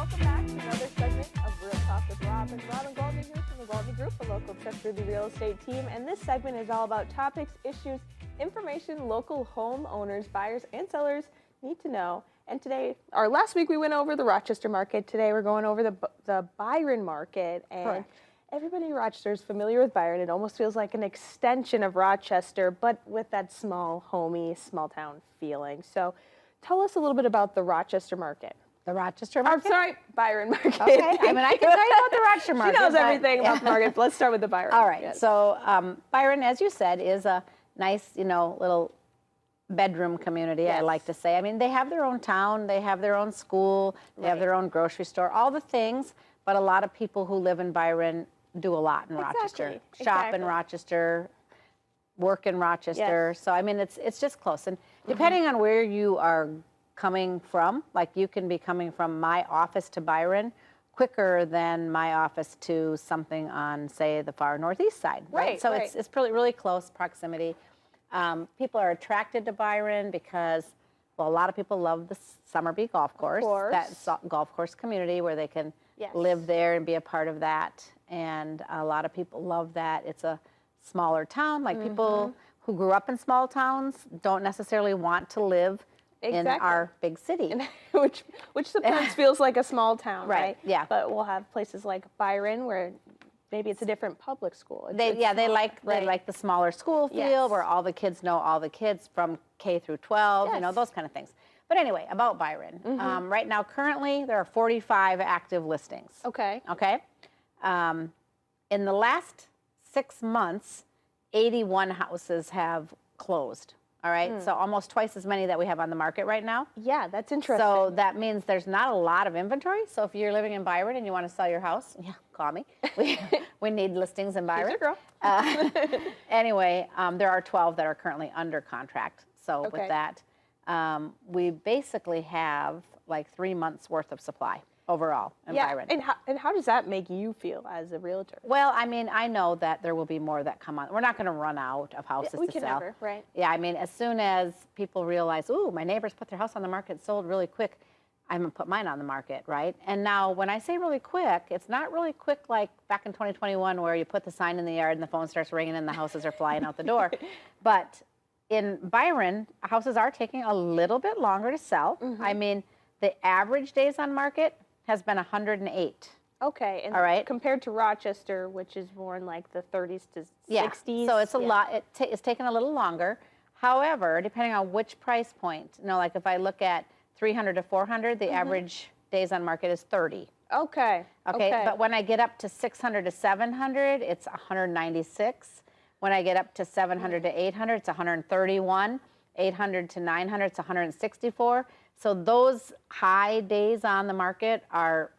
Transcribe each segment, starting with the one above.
Welcome back to another segment of Real Talk with Rob. And Rob and Goldie here from the Goldie Group, a local trustworthy real estate team. And this segment is all about topics, issues, information local homeowners, buyers, and sellers need to know. And today, or last week, we went over the Rochester market. Today, we're going over the Byron market. And Correct. everybody in Rochester is familiar with Byron. It almost feels like an extension of Rochester, but with that small, homey, small town feeling. So tell us a little bit about the Rochester market. The Rochester I'm market? sorry, Byron market. Okay, I mean, I can tell you about the Rochester market. She knows but- everything about the market. Let's start with the Byron. All right, Yes. so Byron, as you said, is a nice, little bedroom community, I Yes. like to say. I mean, they have their own town, they have their own school, they have their own grocery store, all the things, but a lot of people who live in Byron do a lot in Rochester. Shop in Exactly. Rochester, work in Rochester. Yes. So, I mean, it's just close. And depending on where you are coming from, like you can be coming from my office to Byron quicker than my office to something on, say, the far northeast side. Right, So right. it's really close proximity. People are attracted to Byron because, well, a lot of people love the Summerby Golf Course. course. That golf course community where they can Yes. live there and be a part of that. And a lot of people love that. It's a smaller town. Like people who grew up in small towns don't necessarily want to live in Exactly. our big city. which sometimes feels like a small town, Right, right? yeah. But we'll have places like Byron where maybe it's a different public school. They It's like like the smaller school feel Yes. where all the kids know all the kids from K through 12, Yes. those kind of things. But anyway, about Byron. Right now, currently, there are 45 active listings. Okay. Okay. In the last 6 months, 81 houses have closed. All right. So almost twice as many that we have on the market right now. Yeah, that's interesting. So that means there's not a lot of inventory. So if you're living in Byron and you want to sell your house, yeah, call me. We need listings in Byron. Here's your girl. Anyway, there are 12 that are currently under contract. So Okay. with that, we basically have like 3 months worth of supply overall in Yeah. Byron. And how does that make you feel as a realtor? Well, I mean, I know that there will be more that come on. We're not going to run out of houses we to can sell. never, right? Yeah, I mean, as soon as people realize, ooh, my neighbors put their house on the market, sold really quick, I'm going to put mine on the market, right? And now when I say really quick, it's not really quick like back in 2021 where you put the sign in the yard and the phone starts ringing and the houses are flying out the door. But in Byron, houses are taking a little bit longer to sell. I mean, the average days on market has been 108. Okay. And All right. compared to Rochester, which is more in like the 30s to Yeah, 60s. so it's a lot. It's taken a little longer. However, depending on which price point, like if I look at 300 to 400, the average days on market is 30. Okay. Okay, but when I get up to 600 to 700, it's 196. When I get up to 700 to 800, it's 131. 800 to 900, it's 164. So those high days on the market are,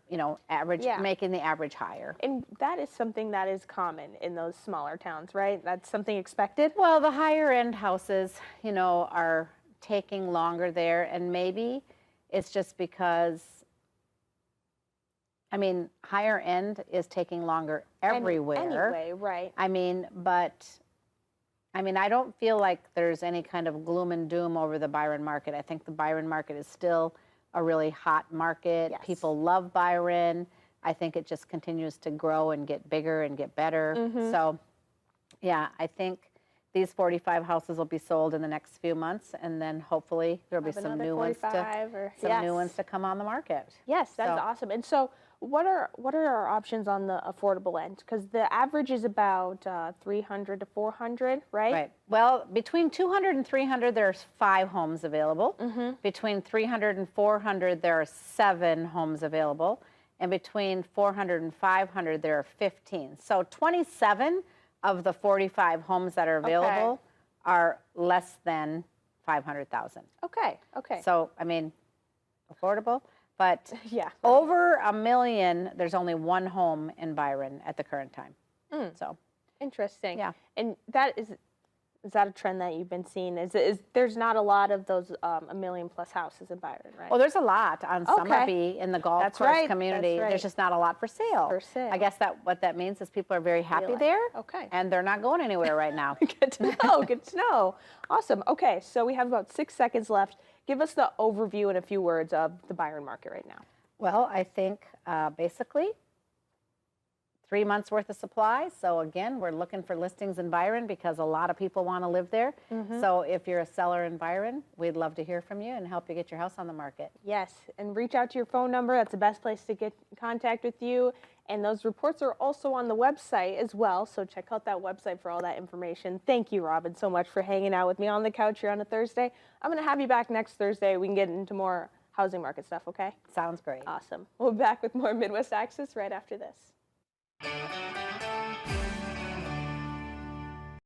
average, Yeah. making the average higher. And that is something that is common in those smaller towns, right? That's something expected. Well, the higher end houses, are taking longer there, and maybe it's just because, higher end is taking longer everywhere. Anyway, right. I don't feel like there's any kind of gloom and doom over the Byron market. I think the Byron market is still a really hot market. Yes. People love Byron. I think it just continues to grow and get bigger and get better. So, yeah, I think these 45 houses will be sold in the next few months, and then hopefully there'll be Have some another new ones 45 or new ones to come on the market. Yes, that's So- awesome. And so, what are our options on the affordable end? Because the average is about 300 to 400, right? Right. Well, between 200 and 300, there's 5 homes available. Between 300 and 400, there are 7 homes available. And between 400 and 500, there are 15. So 27 of the 45 homes that are available are less than 500,000. Okay. Okay. So, affordable. But yeah. over a million, there's only 1 home in Byron at the current time. So, Interesting. Yeah. And that is that a trend that you've been seeing? Is there's not a lot of those a million plus houses in Byron, right? well, there's a lot on Summerby in the golf That's course right, community. that's right. There's just not a lot for sale. For sale. I guess what that means is people are very happy Really? there. Okay. And they're not going anywhere right now. Good to know. Good to know. Awesome. Okay, so we have about 6 seconds left. Give us the overview in a few words of the Byron market right now. Well, I think basically 3 months worth of supply. So again, we're looking for listings in Byron because a lot of people want to live there. So if you're a seller in Byron, we'd love to hear from you and help you get your house on the market. Yes, and reach out to your phone number. That's the best place to get in contact with you. And those reports are also on the website as well. So check out that website for all that information. Thank you, Robin, so much for hanging out with me on the couch here on a Thursday. I'm going to have you back next Thursday. We can get into more housing market stuff, okay? Sounds great. Awesome. We'll be back with more Midwest Access right after this.